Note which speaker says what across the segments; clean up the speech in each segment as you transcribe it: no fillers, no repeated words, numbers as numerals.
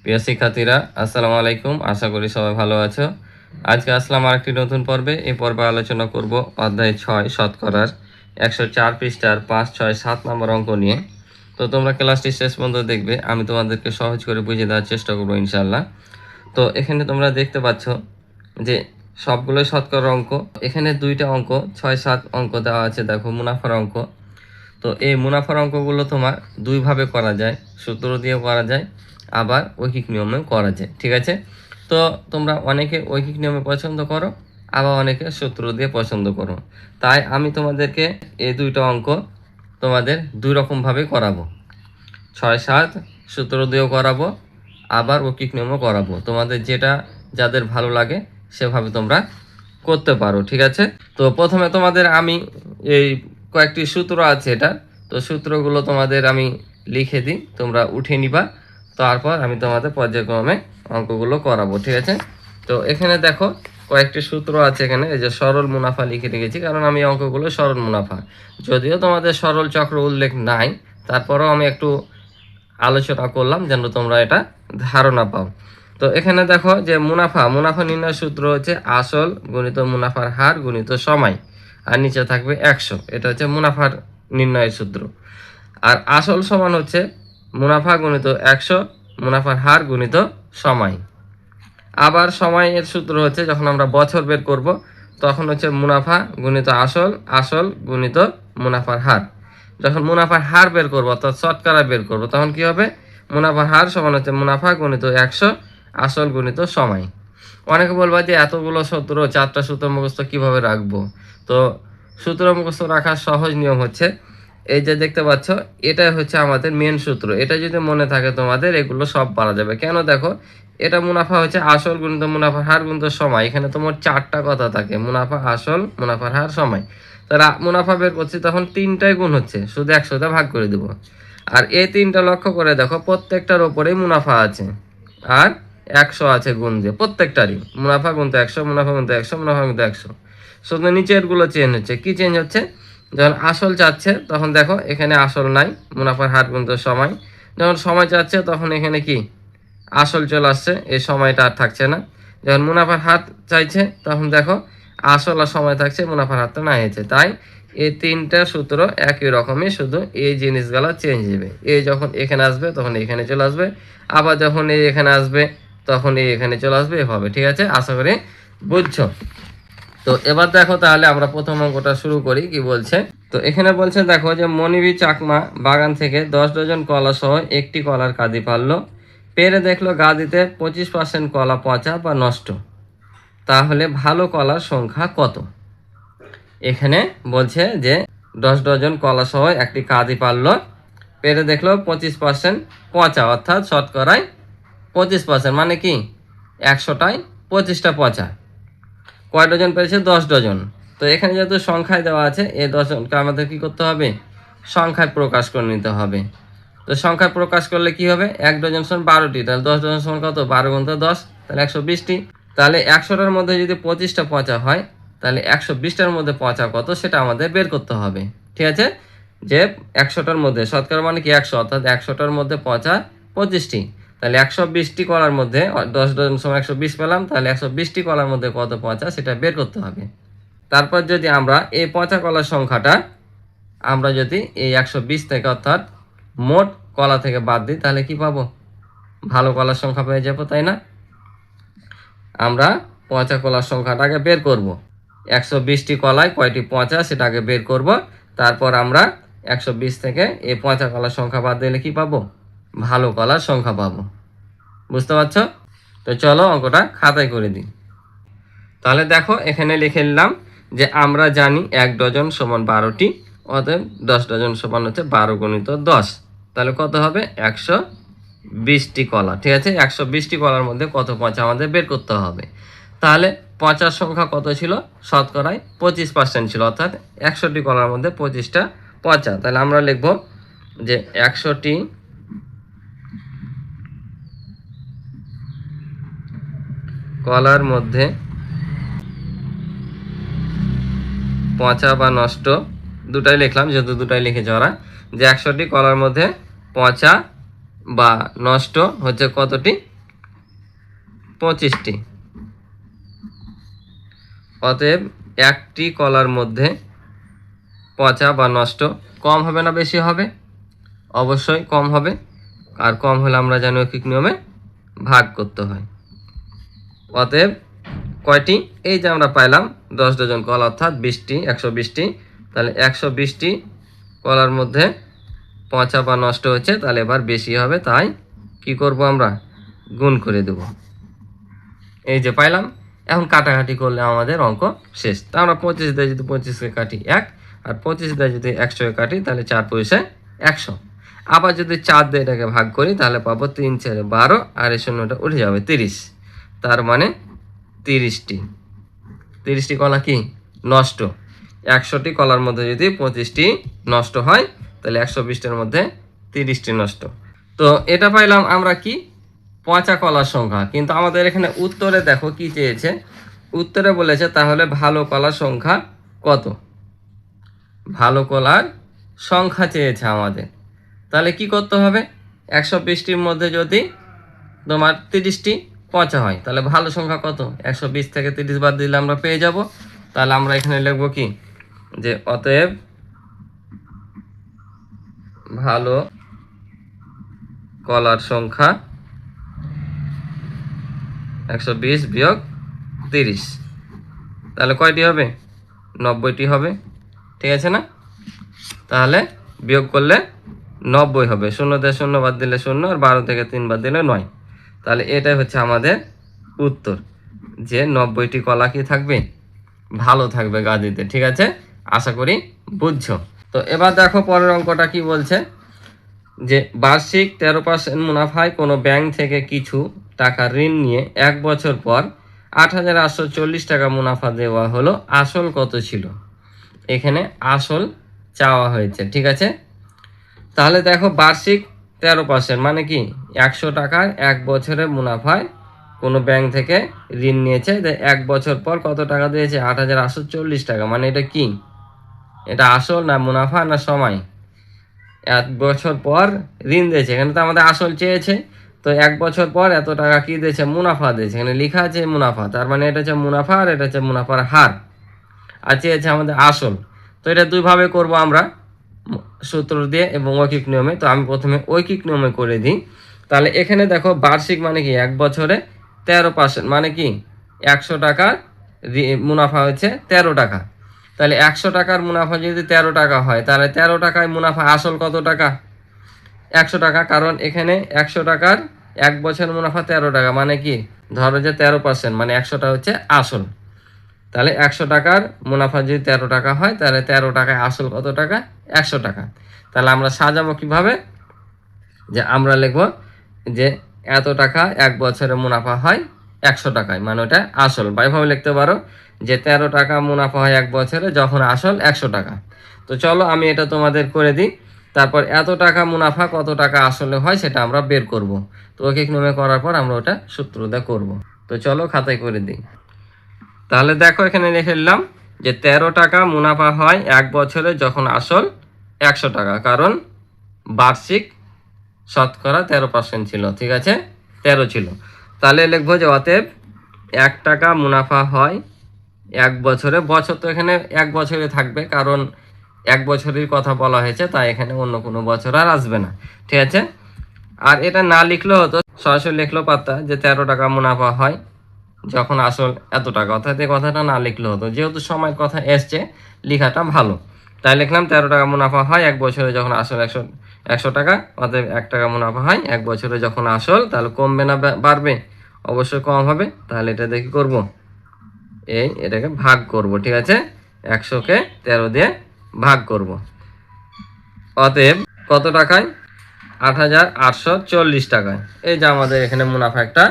Speaker 1: প্রিয় শিক্ষার্থীরা, আসসালামু আলাইকুম। আশা করি সবাই ভালো আছো। আজকে আসলাম আরেকটি নতুন পর্বে। এই পর্বে আলোচনা করব অধ্যায় 6 শতকরার 104 পৃষ্ঠার 5, 6, 7 নম্বর অঙ্ক নিয়ে। তো তোমরা ক্লাসটি শেষ পর্যন্ত দেখবে, আমি তোমাদেরকে সহজ করে বুঝিয়ে দেওয়ার চেষ্টা করবো ইনশাল্লাহ। তো এখানে তোমরা দেখতে পাচ্ছ যে সবগুলোই শতকরার অঙ্ক। এখানে দুইটা অঙ্ক 6, 7 অঙ্ক দেওয়া আছে, দেখো মুনাফার অঙ্ক। তো এই মুনাফার অঙ্কগুলো তোমার দুইভাবে করা যায়, সূত্র দিয়েও করা যায়, আবার ঐকিক নিয়মেও করা যায়। ঠিক আছে, তো তোমরা অনেকে ঐকিক নিয়মে পছন্দ করো, আবার অনেকে সূত্র দিয়ে পছন্দ করো। তাই আমি তোমাদেরকে এই দুইটা অঙ্ক তোমাদের দুই রকমভাবে করাবো। 6, 7 সূত্র দিয়েও করাবো, আবার ঐকিক নিয়মও করাবো। তোমাদের যেটা যাদের ভালো লাগে সেভাবে তোমরা করতে পারো। ঠিক আছে, তো প্রথমে তোমাদের আমি এই কয়েকটি সূত্র আছে এটা, তো সূত্রগুলো তোমাদের আমি লিখে দিই, তোমরা উঠে নিবা। তারপর আমি তোমাদের পর্যায়ক্রমে অঙ্কগুলো করাবো। ঠিক আছে, তো এখানে দেখো কয়েকটি সূত্র আছে। এখানে এই যে সরল মুনাফা লিখে রেখেছি, কারণ আমি অঙ্কগুলো সরল মুনাফা, যদিও তোমাদের সরল চক্র উল্লেখ নাই, তারপরেও আমি একটু আলোচনা করলাম যেন তোমরা এটা ধারণা পাও। তো এখানে দেখো যে মুনাফা নির্ণয় সূত্র হচ্ছে আসল গুণিত মুনাফার হার গুণিত সময়, আর নিচে থাকবে 100। এটা হচ্ছে মুনাফার নির্ণয়ের সূত্র। আর আসল সমান হচ্ছে মুনাফা গুণিত 100 মুনাফার হার গুণিত সময়। আবার সময়ের সূত্র হচ্ছে যখন আমরা বছর বের করব, তখন হচ্ছে মুনাফা গুণিত আসল, আসল গুণিত মুনাফার হার। যখন মুনাফার হার বের করবো অর্থাৎ শতকরা বের করব, তখন কি হবে? মুনাফার হার সমান হচ্ছে মুনাফা গুণিত 100 আসল গুণিত সময়। অনেকে বলবা যে এতগুলো সূত্র, 4টা সূত্র মুখস্থ কিভাবে রাখবো? তো সূত্র মুখস্থ রাখার সহজ নিয়ম হচ্ছে এই যে দেখতে পাচ্ছ, এটাই হচ্ছে আমাদের মেন সূত্র। এটা যদি মনে থাকে তোমাদের, এগুলো সব পারা যাবে। কেন? দেখো, এটা মুনাফা হচ্ছে আসল গুণিত মুনাফার হার গুণিত সময়। এখানে তোমার 4টা কথা থাকে, মুনাফা, আসল, মুনাফার হার, সময়। তারা মুনাফা বের করছি তখন 3টাই গুণ হচ্ছে, শুধু 100টা ভাগ করে দেব। আর এই 3টা লক্ষ্য করে দেখো, প্রত্যেকটার ওপরেই মুনাফা আছে আর 100 আছে গুণ দিয়ে, প্রত্যেকটারই মুনাফা গুণিত 100, মুনাফা গুণিত 100, মুনাফা গুণিত 100। শুধু নিচের গুলো চেঞ্জ হচ্ছে। কি চেঞ্জ হচ্ছে? যখন আসল চাচ্ছে তখন দেখো এখানে আসল নাই, মুনাফার হার গুণিত সময়। যখন সময় চাচ্ছে তখন এখানে কি আসল চলে আসছে, এই সময়টা আর থাকছে না। যখন মুনাফার হার চাইছে তখন দেখো আসল আর সময় থাকছে, মুনাফার হারটা না হয়েছে। তাই এই 3টা সূত্র একই রকমই, শুধু এই জিনিসগুলো চেঞ্জ হবে। এই যখন এখানে আসবে তখন এখানে চলে আসবে, আবার যখন এই এখানে আসবে তখন এই এখানে চলে আসবে, এভাবে। ঠিক আছে, আশা করি বুঝছো। তো এবার দেখো, তাহলে আমরা প্রথম অঙ্কটা শুরু করি। কি বলছে? তো এখানে বলছে দেখো যে মনিবী চাকমা বাগান থেকে 10 ডজন কলা সহ একটি কলার কাঁদি পারলো। পেরে দেখলো গাদিতে 25% কলা পচা বা নষ্ট। তাহলে ভালো কলার সংখ্যা কত? এখানে বলছে যে 10 ডজন কলা সহ একটি কাঁদি পারলো, পেরে দেখলো 25% পচা, অর্থাৎ শতকরায় 25%, মানে কি 100টায় 25টা পচা। কয় ডজন পেয়েছে? 10 ডজন। তো এখানে যেহেতু সংখ্যায় দেওয়া আছে, এই 10 জনকে আমাদের কি করতে হবে? সংখ্যায় প্রকাশ করে নিতে হবে। তো সংখ্যায় প্রকাশ করলে কি হবে? 1 ডজন সমান 12টি, তাহলে 10 ডজন সমান কত? 12 গুণিত 10, তাহলে 120টি। তাহলে 100টার মধ্যে যদি 25টা পচা হয়, তাহলে 120টার মধ্যে পচা কত সেটা আমাদের বের করতে হবে। ঠিক আছে, যে 100টার মধ্যে শতকরা মানে কি 100, অর্থাৎ 100টার মধ্যে পচা 25টি। তাহলে 120টি কলার মধ্যে 10 ডজন সমান 120 পেলাম, তাহলে 120টি কলার মধ্যে কত পচা সেটা বের করতে হবে। তারপর যদি আমরা এই পচা কলার সংখ্যাটা আমরা যদি এই 120 থেকে অর্থাৎ মোট কলা থেকে বাদ দিই, তাহলে কি পাবো? ভালো কলার সংখ্যা পেয়ে যাবো, তাই না? আমরা পচা কলার সংখ্যাটা আগে বের করব। 120টি কলায় কয়টি পচা সেটা আগে বের করব, তারপর আমরা 120 থেকে এই পচা কলার সংখ্যা বাদ দিলে কি পাবো? ভালো কলার সংখ্যা পাবো। বুঝতে পারছো? তো চলো অঙ্কটা খাতায় করে দিই। তাহলে দেখো এখানে লিখে নিলাম যে আমরা জানি 1 ডজন সমান 12টি, অতএব 10 ডজন সমান হচ্ছে 12 গুণিত 10। তাহলে কত হবে? 120টি কলা। ঠিক আছে, 120টি কলার মধ্যে কত পচা আমাদের বের করতে হবে। তাহলে পচার সংখ্যা কত ছিল? শতকরায় 25% ছিল, অর্থাৎ 100টি কলার মধ্যে 25টা পচা। তাহলে আমরা লিখব যে 100টি কলার মধ্যে পচা বা নষ্ট, দুটাই লিখলাম, যেহেতু দুটাই লিখেছে ওরা, যে 100টি কলার মধ্যে পচা বা নষ্ট হচ্ছে কতটি? 25টি। অতএব একটি কলার মধ্যে পচা বা নষ্ট কম হবে না বেশি হবে? অবশ্যই কম হবে। আর কম হলে আমরা জানি ঐকিক নিয়মে ভাগ করতে হয়। অতএব কয়টি? এই যে আমরা পাইলাম 10 ডজন কলা অর্থাৎ 20টি, 120টি। তাহলে 120টি কলার মধ্যে পচা বা নষ্ট হচ্ছে, তাহলে এবার বেশি হবে, তাই কি করব আমরা? গুণ করে দেব। এই যে পাইলাম। এখন কাটাকাটি করলে আমাদের অঙ্ক শেষ। তা আমরা 25 দিয়ে যদি 25কে কাটি 1, আর 25 দিয়ে যদি 100 কাটি তাহলে 4 পয়সায় 100। আবার যদি 4 দিয়ে এটাকে ভাগ করি তাহলে পাবো 3 4 12, আর এই শূন্যটা উঠে যাবে 30। তার মানে 30টি কলা কি নষ্ট। 100টি কলার মধ্যে যদি 25টি নষ্ট হয় তাহলে 120টার মধ্যে 30টি নষ্ট। তো এটা পাইলাম আমরা কি? পচা কলার সংখ্যা। কিন্তু আমাদের এখানে উত্তরে দেখো কি চেয়েছে। উত্তরে বলেছে তাহলে ভালো কলার সংখ্যা কত? ভালো কলার সংখ্যা চেয়েছে আমাদের। তাহলে কি করতে হবে? 120টির মধ্যে যদি তোমার 30টি পচা হয় তাহলে ভালো সংখ্যা কত? 120 থেকে 30 বাদ দিলে আমরা পেয়ে যাব। তাহলে আমরা এখানে লিখব কি, যে অতএব ভালো কলার সংখ্যা 120 বিয়োগ 30। তাহলে কয়টি হবে? 90টি হবে। ঠিক আছে না? তাহলে বিয়োগ করলে 90 হবে। 0 থেকে 0 বাদ দিলে 0, আর 12 থেকে 3 বাদ দিলে 9। তাহলে এটাই হচ্ছে আমাদের উত্তর, যে 90টি কলা কি থাকবে? ভালো থাকবে গাদিতে। ঠিক আছে, আশা করি বুঝছো। তো এবার দেখো পরের অঙ্কটা কি বলছে, যে বার্ষিক 13% মুনাফায় কোনো ব্যাংক থেকে কিছু টাকা ঋণ নিয়ে 1 বছর পর 8,840 টাকা মুনাফা দেওয়া হলো, আসল কত ছিল? এখানে আসল চাওয়া হয়েছে। ঠিক আছে, তাহলে দেখো বার্ষিক 13% মানে কি 100 টাকার 1 বছরের মুনাফায় কোনো ব্যাংক থেকে ঋণ নিয়েছে, 1 বছর পর কত টাকা দিয়েছে? 8,840 টাকা। মানে এটা কি? এটা আসল না মুনাফা না সময়? 1 বছর পর ঋণ দিয়েছে, এখানে তো আমাদের আসল চেয়েছে। তো 1 বছর পর এত টাকা কি দিয়েছে? মুনাফা দিয়েছে। এখানে লেখা আছে মুনাফা, তার মানে এটা হচ্ছে মুনাফা, আর এটা হচ্ছে মুনাফার হার, আর চেয়েছে আমাদের আসল। তো এটা দুইভাবে করব আমরা, সূত্র দিয়ে এবং ঐকিক নিয়মে। তো আমি প্রথমে ঐকিক নিয়মে করে দিই। তাহলে এখানে দেখো বার্ষিক মানে কি 1 বছরে 13%, মানে কি 100 টাকার মুনাফা হচ্ছে 13 টাকা। তাহলে 100 টাকার মুনাফা যদি 13 টাকা হয়, তাহলে 13 টাকায় মুনাফা আসল কত টাকা? 100 টাকা। কারণ এখানে 100 টাকার 1 বছর মুনাফা 13 টাকা, মানে কি ধরো যে 13%, মানে 100টা হচ্ছে আসল। তাহলে 100 টাকার মুনাফা যদি 13 টাকা হয়, তাহলে 13 টাকায় আসল কত টাকা? 100 টাকা। তাহলে আমরা সাজাবো কিভাবে, যে আমরা লিখব যে এত টাকা 1 বছরে মুনাফা হয় 100 টাকায়, মানে ওটা আসল। বা এভাবে লিখতে পারো যে 13 টাকা মুনাফা হয় 1 বছরে যখন আসল 100 টাকা। তো চলো আমি এটা তোমাদের করে দিই। তারপর এত টাকা মুনাফা কত টাকা আসলে হয় সেটা আমরা বের করব। তো ঐকিক নিয়মে করার পর আমরা ওটা সূত্র দিয়ে করব। তো চলো খাতায় করে দিই। তাহলে দেখো এখানে লিখে নিলাম যে 13 টাকা মুনাফা হয় 1 বছরে যখন আসল 100 টাকা, কারণ বার্ষিক শতকরা 13% ছিল। ঠিক আছে, 13 ছিল। তাহলে লিখবো যে অতএব 1 টাকা মুনাফা হয় 1 বছরে। বছর তো এখানে 1 বছরে থাকবে, কারণ 1 বছরের কথা বলা হয়েছে, তাই এখানে অন্য কোনো বছর আর আসবে না। ঠিক আছে, আর এটা না লিখলেও হতো, সরাসরি লিখলেও পারতা যে 13 টাকা মুনাফা হয় যখন আসল এত টাকা, অর্থাৎ এই কথাটা না লিখলেও হতো। যেহেতু সময়ের কথা এসছে, লেখাটা ভালো, তাই লিখলাম 13 টাকা মুনাফা হয় 1 বছরে যখন আসল 100 টাকা। অতএব 1 টাকা মুনাফা হয় 1 বছরে যখন আসল। তাহলে কমবে না বাড়বে? অবশ্যই কম হবে। তাহলে এটা দেখি করব, এটাকে ভাগ করব। ঠিক আছে, 100কে 13 দিয়ে ভাগ করব। অতএব কত টাকায়? 8,840 টাকায়। এই যে আমাদের এখানে মুনাফা একটা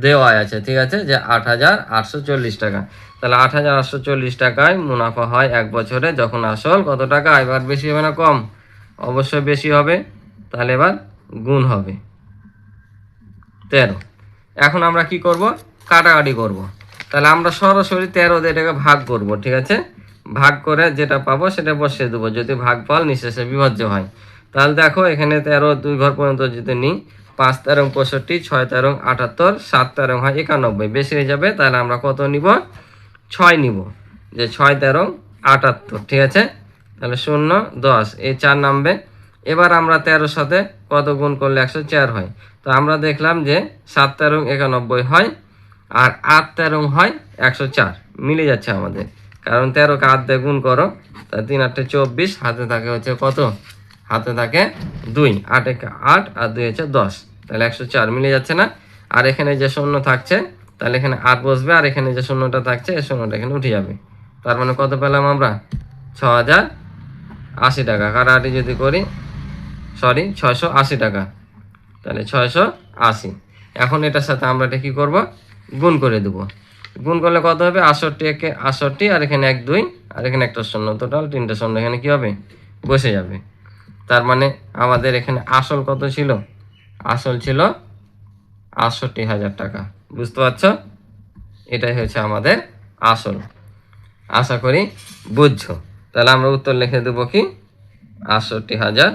Speaker 1: দেওয়া আছে। ঠিক আছে, যে 8,840 টাকা। তাহলে 8,840 টাকায় মুনাফা হয় 1 বছরে যখন আসল কত টাকা? এবার বেশি হবে না কম? অবশ্যই বেশি হবে। তাহলে এবার গুণ হবে 13। এখন আমরা কি করব? কাটাকাটি করব। তাহলে আমরা সরাসরি 13 দিয়ে এটাকে ভাগ করব। ঠিক আছে, ভাগ করে যেটা পাবো সেটা বসিয়ে দেবো, যদি ভাগফল নিঃশেষে বিভাজ্য হয়। তাহলে দেখো এখানে 13 2 ঘর পর্যন্ত যদি নিই, 5 তেরং 65, 6 তেরং 78, 7 তেরং হয় 91, বেশি হয়ে যাবে। তাহলে আমরা কত নিব? 6 নিব, যে 6 তেরং 78, ঠিক আছে। তাহলে 0 10, এই 4 নামবে। এবার আমরা 13 সাথে কত গুণ করলে 104 হয়? তো আমরা দেখলাম যে 7 তেরং 91 হয়, আর 8 তেরং হয় 104, মিলে যাচ্ছে আমাদের, কারণ 13কে 8 দিয়ে গুণ করো, তা 3 8 24, হাতে থাকে হচ্ছে কত? হাতে থাকে 2, 8 1 8 আর 2 হচ্ছে 10, তাহলে 104 মিলে যাচ্ছে না? আর এখানে যে শূন্য থাকছে, তাহলে এখানে 8 বসবে, আর এখানে যে শূন্যটা থাকছে এই শূন্যটা এখানে উঠে যাবে। তার মানে কত পেলাম আমরা? 6080 টাকা। কাটাকাটি যদি করি, সরি 680 টাকা, তাহলে 680। এখন এটার সাথে আমরা এটা কী করবো? গুণ করে দেবো। গুণ করলে কত হবে? 68 একে 68, আর এখানে 1 2, আর এখানে একটা শূন্য, টোটাল 3টে শূন্য এখানে কী হবে? বসে যাবে। তার মানে আমাদের এখানে আসল কত ছিল? আসল ছিল 68,000 টাকা। বুঝতে পারছো? এটাই হচ্ছে আমাদের আসল। আশা করি বুঝছো। তাহলে আমরা উত্তর লিখে দেবো কি? 68,000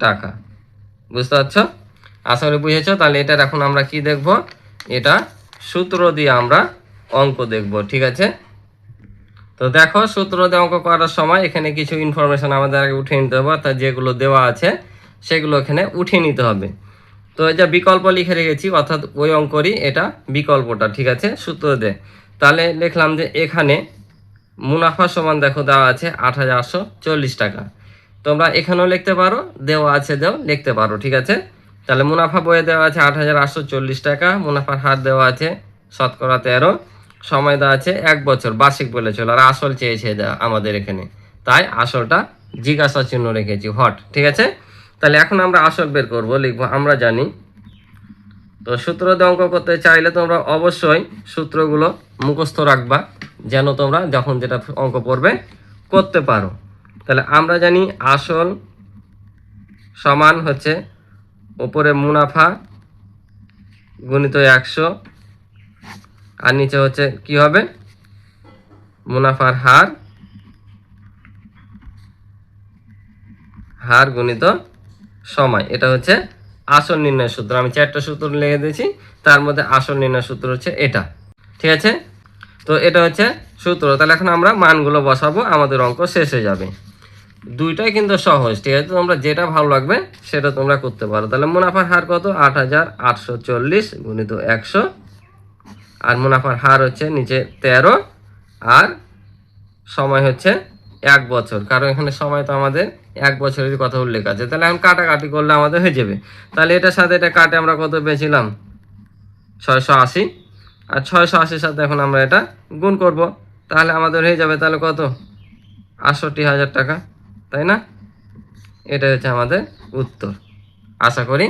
Speaker 1: টাকা। বুঝতে পারছো? আশা করি বুঝেছো। তাহলে এটার এখন আমরা কি দেখব? এটা সূত্র দিয়ে আমরা অঙ্ক দেখব, ঠিক আছে। তো দেখো, সূত্র দিয়ে অঙ্ক করার সময় এখানে কিছু ইনফরমেশন আমাদের আগে উঠিয়ে নিতে হবে, অর্থাৎ যেগুলো দেওয়া আছে সেগুলো এখানে উঠিয়ে নিতে হবে। তো এই যে বিকল্প লিখে রেখেছি, অর্থাৎ ওই অঙ্করই এটা বিকল্পটা, ঠিক আছে, সূত্র দিয়ে। তাহলে লিখলাম যে এখানে মুনাফা সমান দেখো দেওয়া আছে 8,840 টাকা। তোমরা এখানেও লিখতে পারো, দেওয়া আছে দেও লিখতে পারো, ঠিক আছে। তাহলে মুনাফা বইয়ে দেওয়া আছে 8,840 টাকা, মুনাফার হার দেওয়া আছে 13%, সময় দেওয়া আছে 1 বছর, বার্ষিক বলেছিল, আর আসল চেয়েছে আমাদের এখানে, তাই আসলটা জিজ্ঞাসা চিহ্ন রেখেছি, হট, ঠিক আছে। তাহলে এখন আমরা আসল বের করব, লিখবো আমরা জানি। তো সূত্র দিয়ে অঙ্ক করতে চাইলে তোমরা অবশ্যই সূত্রগুলো মুখস্থ রাখবা, যেন তোমরা যখন যেটা অঙ্ক পড়বে করতে পারো। তাহলে আমরা জানি আসল সমান হচ্ছে উপরে মুনাফা গুণিত 100, আর নিচে হচ্ছে কি হবে? মুনাফার হার গুণিত সময়। এটা হচ্ছে আসল নির্ণয় সূত্র। আমি 4টা সূত্র লিখে দিয়েছি, তার মধ্যে আসল নির্ণয় সূত্র হচ্ছে এটা, ঠিক আছে। তো এটা হচ্ছে সূত্র। তাহলে এখন আমরা মানগুলো বসাবো, আমাদের অঙ্ক শেষ হয়ে যাবে। দুইটাই কিন্তু সহজ, ঠিক আছে। তোমরা যেটা ভালো লাগবে সেটা তোমরা করতে পারো। তাহলে মুনাফার হার কত? 8,840 গুণিত 100, আর মুনাফার হার হচ্ছে নিচে 13, আর সময় হচ্ছে 1 বছর, কারণ এখানে সময় তো আমাদের 1 বছরের কথা উল্লেখ আছে। তাহলে এখন কাটাকাটি করলে আমাদের হয়ে যাবে। তাহলে এটার সাথে এটা কাটে আমরা কত পেয়েছিলাম? 680, আর 680 সাথে এখন আমরা এটা গুণ করব, তাহলে আমাদের হয়ে যাবে তাহলে কত? 68,000 টাকা, তাই না? এটা হচ্ছে আমাদের উত্তর। আশা করি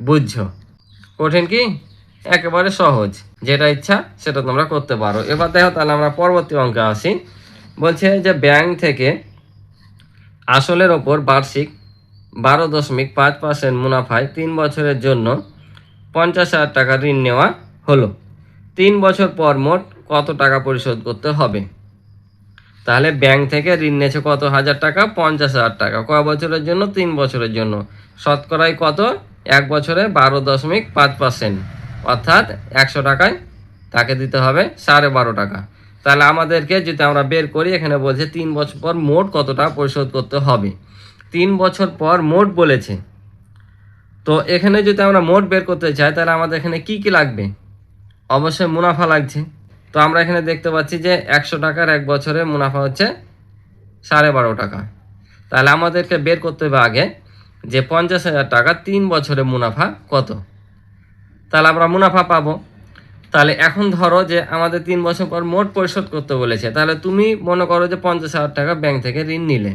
Speaker 1: বুঝছো। কঠিন কি? একেবারে সহজ, যেটা ইচ্ছা সেটা তোমরা করতে পারো। এবার দেখো, তাহলে আমরা পরবর্তী অঙ্কে আসি। বলছে যে ব্যাংক থেকে আসলের ওপর বার্ষিক 12.5% মুনাফায় 3 বছরের জন্য 50,000 টাকা ঋণ নেওয়া হলো। 3 বছর পর মোট কত টাকা পরিশোধ করতে হবে? তাহলে ব্যাংক থেকে ঋণ নিয়েছে কত হাজার টাকা? 50,000 টাকা। কয় বছরের জন্য? 3 বছরের জন্য। শতকরাই কত? 1 বছরে 12.5%, অর্থাৎ 100 টাকায় তাকে দিতে হবে 12.5 টাকা। তাহলে আমাদেরকে যদি আমরা বের করি, এখানে বলছে 3 বছর পর মোট কত টাকা পরিশোধ করতে হবে। 3 বছর পর মোট বলেছে, তো এখানে যদি আমরা মোট বের করতে চাই, তাহলে আমাদের এখানে কি কি লাগবে? অবশ্যই মুনাফা লাগছে। তো আমরা এখানে দেখতে পাচ্ছি যে 100 টাকার 1 বছরে মুনাফা হচ্ছে 12.5 টাকা। তাহলে আমাদেরকে বের করতে হবে আগে যে 50,000 টাকা 3 বছরে মুনাফা কত। তাহলে আমরা মুনাফা পাবো। তাহলে এখন ধরো যে আমাদের 3 বছর পর মোট পরিশোধ করতে বলেছে। তাহলে তুমি মনে করো যে 50,000 টাকা ব্যাংক থেকে ঋণ নিলে,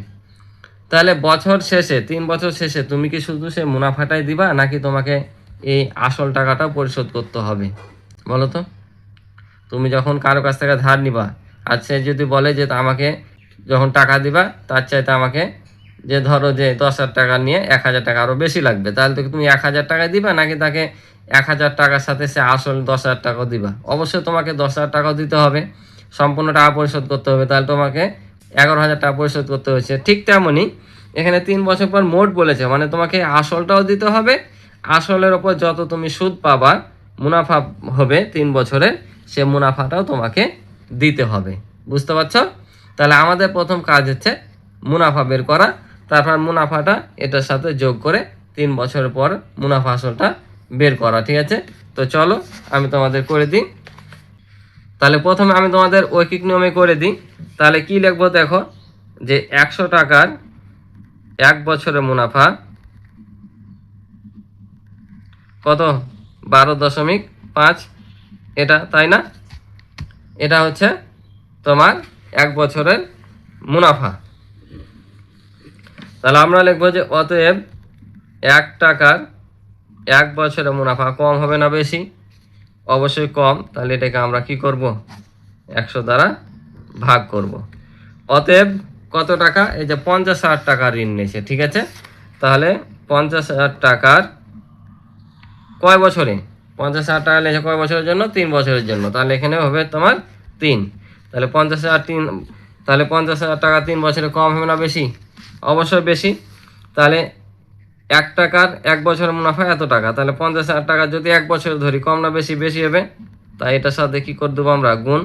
Speaker 1: তাহলে বছর শেষে 3 বছর শেষে তুমি কি শুধু সে মুনাফাটাই দিবা, নাকি তোমাকে এই আসল টাকাটাও পরিশোধ করতে হবে? বলো তো। তুমি যখন কারো কাছ থেকে ধার নিবা, আর সে যদি বলে যে আমাকে যখন টাকা দিবা তার চাইতে আমাকে যে ধরো যে 10,000 টাকা নিয়ে 1,000 টাকা আরও বেশি লাগবে, তাহলে তো তুমি 1,000 টাকা দিবা, নাকি তাকে 1,000 টাকার সাথে সে আসল 10,000 টাকাও দিবা? অবশ্যই তোমাকে 10,000 টাকাও দিতে হবে, সম্পূর্ণ টাকা পরিশোধ করতে হবে। তাহলে তোমাকে 11,000 টাকা পরিশোধ করতে হয়েছে। ঠিক তেমনই এখানে 3 বছর পর মোট বলেছে, মানে তোমাকে আসলটাও দিতে হবে আসলের ওপর যত তুমি সুদ পাবা, মুনাফা হবে 3 বছরের, সে মুনাফাটাও তোমাকে দিতে হবে। বুঝতে পারছো? তাহলে আমাদের প্রথম কাজ হচ্ছে মুনাফা বের করা, তারপর মুনাফাটা এটার সাথে যোগ করে 3 বছরের পর মুনাফা আসলটা বের করা। ঠিক আছে? তো চলো আমি তোমাদের করে দিই। তাহলে প্রথমে আমি তোমাদের ঐকিক নিয়মে করে দিই। তাহলে কি লিখবো দেখো, যে 100 টাকার 1 বছরের মুনাফা কত? 12.5, এটা তাই না? এটা হচ্ছে তোমার 1 বছরের মুনাফা। তাহলে আমরা লিখবো যে অতএব 1 টাকার 1 বছরের মুনাফা কম হবে না বেশি? অবশ্যই কম। তাহলে এটাকে আমরা কি করব? 100 দ্বারা ভাগ করব। অতএব কত টাকা? এই যে 50,000 টাকা ঋণ নিয়েছে। ঠিক আছে? তাহলে 50,000 টাকার কয় বছরে? 50,000 টাকা নিয়েছে কয় বছরের জন্য? 3 বছরের জন্য। তাহলে এখানে হবে তোমার 3। তাহলে 50,000 টাকা 3 বছরে কম হবে না বেশি? অবশ্যই বেশি। তাহলে 1 টাকার 1 বছরের মুনাফা এত টাকা, তাহলে 50,000 টাকা যদি 1 বছরে ধরি, কম না বেশি? বেশি হবে। তাই এটার সাথে কি করে দেবো আমরা? গুণ।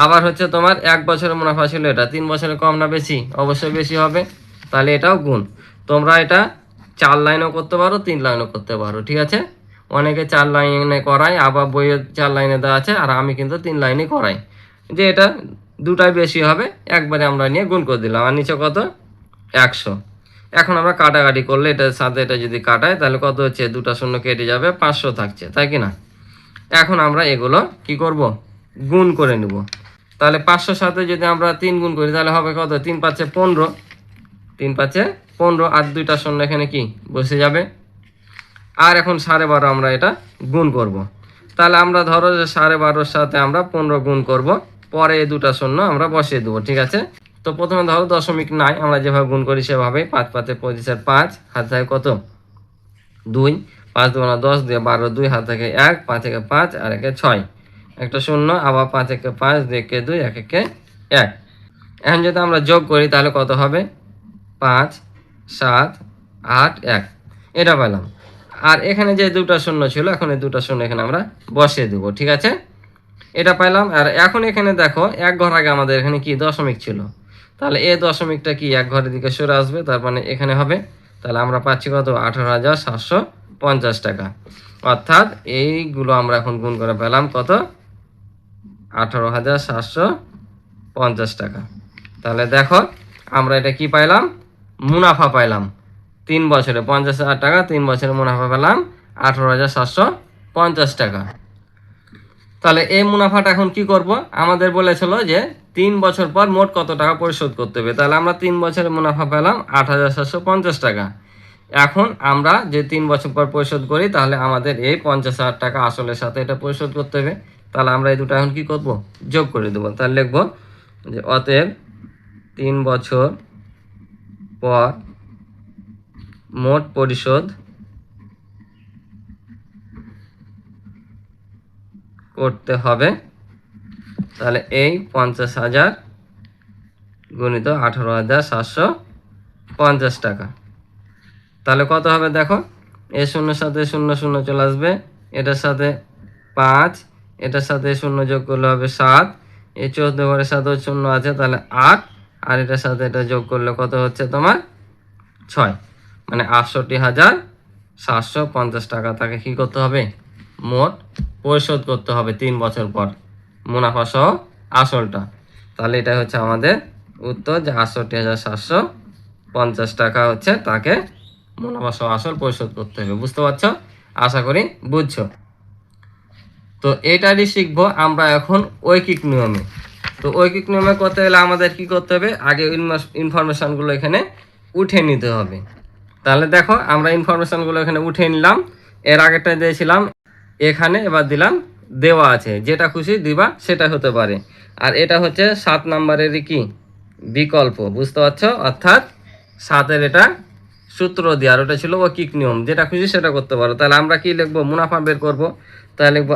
Speaker 1: আবার হচ্ছে তোমার 1 বছরের মুনাফা ছিল এটা, 3 বছরে কম না বেশি? অবশ্যই বেশি হবে। তাহলে এটাও গুণ। তোমরা এটা 4 লাইনও করতে পারো, 3 লাইনও করতে পারো। ঠিক আছে? অনেকে 4 লাইনে করায়, আবার বইয়ে 4 লাইনে দেওয়া আছে, আর আমি কিন্তু 3 লাইনে করাই। যে এটা দুটাই বেশি হবে, একবারে আমরা নিয়ে গুণ করে দিলাম। আর নিচে কত? 100। এখন আমরা কাটাকাটি করলে এটার সাথে এটা যদি কাটাই, তাহলে কত হচ্ছে? 2টা শূন্য কেটে যাবে, 500 থাকছে, তাই কি না? এখন আমরা এগুলো কি করব? গুণ করে নেব। তাহলে 500 সাথে যদি আমরা 3 গুণ করি, তাহলে হবে কত? 3 5 15, 3 5 15, আর 2টা শূন্য এখানে কি বসে যাবে। আর এখন 12.5 আমরা এটা গুণ করব। তাহলে আমরা ধরো যে 12.5 সাথে আমরা 15 গুণ করব, পরে এই 2টা শূন্য আমরা বসিয়ে দেবো। ঠিক আছে? তো প্রথমে ধরো দশমিক নাই, আমরা যেভাবে গুণ করি সেভাবেই। 5 5 25 আর 5, হাত থাকে কত? 2। 5 2 10 দিয়ে 12, 2 হাত থেকে 1, 5 1 5 আর 1 6, একটা শূন্য, আবার 5 1 5, 2 1 2, 1 1 1। এখন যদি আমরা যোগ করি তাহলে কত হবে? 5 7 8 1, এটা পেলাম। আর এখানে যে 2টা শূন্য ছিল, এখন এই 2টা শূন্য এখানে আমরা বসিয়ে দেবো। ঠিক আছে? এটা পাইলাম। আর এখন এখানে দেখো, 1 ঘর আগে আমাদের এখানে কি দশমিক ছিল, তাহলে এই দশমিকটা কি 1 ঘরের দিকে সরে আসবে, তার মানে এখানে হবে। তাহলে আমরা পাচ্ছি কত? 18,750 টাকা। অর্থাৎ এইগুলো আমরা এখন গুণ করে পেলাম কত? 18,750 টাকা। তাহলে দেখো আমরা এটা কি পাইলাম? মুনাফা পাইলাম 3 বছরে। 50,000 টাকা 3 বছরে মুনাফা পেলাম 18,750 টাকা। তাহলে এই মুনাফাটা এখন কি করব? আমাদের বলেছিল যে 3 বছর পর মোট কত টাকা পরিশোধ করতে হবে। তাহলে আমরা 3 বছরের মুনাফা পেলাম 8,750 টাকা। এখন আমরা যে 3 বছর পর পরিশোধ করি, তাহলে আমাদের এই 50,000 টাকা আসলের সাথে এটা পরিশোধ করতে হবে। তাহলে আমরা এই দুটো এখন কি করব? যোগ করে দেবো। তাহলে লিখবো যে অতএব 3 বছর পর মোট পরিশোধ করতে হবে। তাহলে এই 50,000 গুণিত 18,750 টাকা। তাহলে কত হবে দেখো, এ শূন্যের সাথে শূন্য শূন্য চলে আসবে, এটার সাথে 5, এটার সাথে শূন্য যোগ করলে হবে 7, এই 14 ঘরের সাথে শূন্য আছে, তাহলে 8, আর এটার সাথে এটা যোগ করলে কত হচ্ছে তোমার? 6, মানে 68,750 টাকা তাকে কি করতে হবে? মোট পরিশোধ করতে হবে 3 বছর পর, মুনাফা সহ আসলটা। তাহলে এটা হচ্ছে আমাদের উত্তর, যে 68,750 টাকা হচ্ছে তাকে মুনাফা সহ আসল পরিশোধ করতে হবে। বুঝতে পারছো? আশা করি বুঝছো। তো এটারই শিখবো আমরা এখন ঐকিক নিয়মে। তো ঐকিক নিয়মে করতে গেলে আমাদের কি করতে হবে? আগে ইনফরমেশনগুলো এখানে উঠে নিতে হবে। তাহলে দেখো আমরা ইনফরমেশনগুলো এখানে উঠে নিলাম। এর আগেরটা দিয়েছিলাম এখানে, এবার দিলাম দেওয়া আছে, যেটা খুশি দিবা সেটা হতে পারে। আর এটা হচ্ছে 7 নাম্বারেরই কি বিকল্প। বুঝতে পারছো? অর্থাৎ 7-এর এটা সূত্র দিয়ে, আর ওটা ছিল ঐকিক নিয়ম, যেটা খুশি সেটা করতে পারো। তাহলে আমরা কি লিখবো? মুনাফা বের করব। তাহলে লিখবো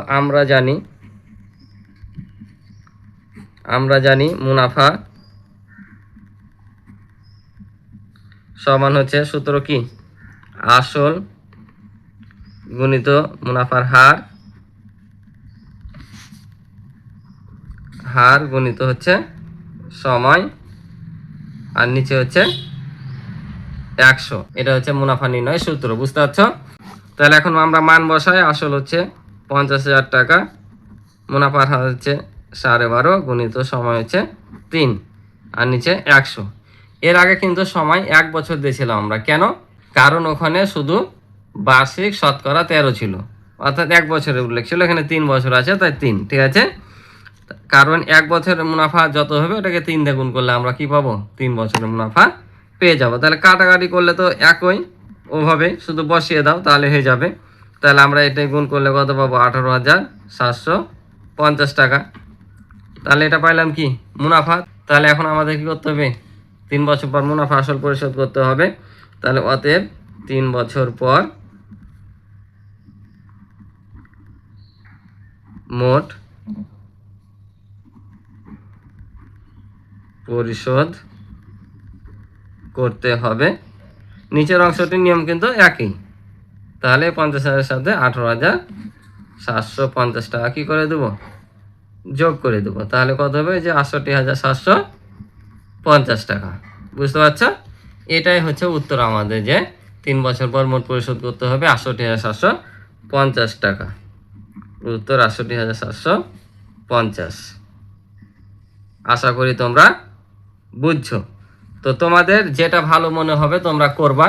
Speaker 1: আমরা জানি মুনাফা সমান হচ্ছে সূত্র কি? আসল গুণিত মুনাফার হার, হার গুণিত হচ্ছে সময়, আর নিচে হচ্ছে 100। এটা হচ্ছে মুনাফা নির্ণয়ের সূত্র, বুঝতে পারছো? তাহলে এখন আমরা মান বসাই। আসল হচ্ছে 50,000 টাকা, মুনাফার হার হচ্ছে 12.5, গুণিত সময় হচ্ছে 3, আর নিচে 100। এর আগে কিন্তু সময় 1 বছর দিয়েছিলাম আমরা, কেন? কারণ ওখানে শুধু বার্ষিক শতকরা 13 ছিল, অর্থাৎ 1 বছরের উল্লেখ ছিল। এখানে 3 বছর আছে, তাই 3, ঠিক আছে। কারণ 1 বছরের মুনাফা যত হবে ওটাকে 3 দিয়ে গুণ করলে আমরা কি পাবো? 3 বছরের মুনাফা পেয়ে যাব। তাহলে কাটাকাটি করলে তো একই, ওভাবে শুধু বসিয়ে দাও তাহলে হয়ে যাবে। তাহলে আমরা এটা গুণ করলে কত পাবো? 18,750 টাকা। তাহলে এটা পাইলাম কি? মুনাফা। তাহলে এখন আমাদের কি করতে হবে? 3 বছর পর মুনাফা আসল পরিশোধ করতে হবে। তাহলে অতএব 3 বছর পর মোট পরিশোধ করতে হবে। নিচের অংশটির নিয়ম কিন্তু একই। তাহলে 50,000 সাথে 18,750 টাকা কি করে দেবো? যোগ করে দেবো। তাহলে কত হবে? যে 68,750 টাকা। বুঝতে পারছো? এটাই হচ্ছে উত্তর আমাদের, যে 3 বছর পর মোট পরিশোধ করতে হবে 68,750 টাকা। উত্তর 68,750। আশা করি তোমরা বুঝছো। তো তোমাদের যেটা ভালো মনে হবে তোমরা করবা।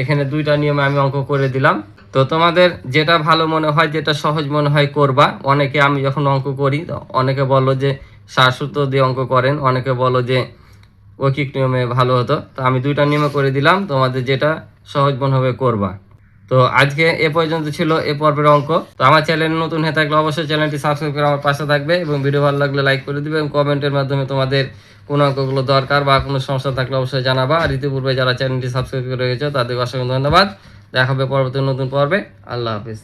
Speaker 1: এখানে 2টা নিয়মে আমি অঙ্ক করে দিলাম। তো তোমাদের যেটা ভালো মনে হয়, যেটা সহজ মনে হয় করবা। অনেকে আমি যখন অঙ্ক করি, অনেকে বলো যে সারসূত্র দিয়ে অঙ্ক করেন, অনেকে বলো যে ঐকিক নিয়মে ভালো হতো। তো আমি 2টা নিয়মে করে দিলাম, তোমাদের যেটা সহজ মনে হবে করবা। তো আজকে এ পর্যন্ত ছিল এ পর্বের অঙ্ক। তো আমার চ্যানেল নতুন হয়ে থাকলে অবশ্যই চ্যানেলটি সাবস্ক্রাইব করে আমার পাশে থাকবে, এবং ভিডিও ভালো লাগলে লাইক করে দিবে, এবং কমেন্টের মাধ্যমে তোমাদের কোন অঙ্কগুলো দরকার বা কোনো সমস্যা থাকলে অবশ্যই জানাবা। আর ইতিপূর্বে যারা চ্যানেলটি সাবস্ক্রাইব করে রেখেছো তাদেরকে অসংখ্য ধন্যবাদ। দেখা হবে পরবর্তী নতুন পর্বে। আল্লাহ হাফিজ।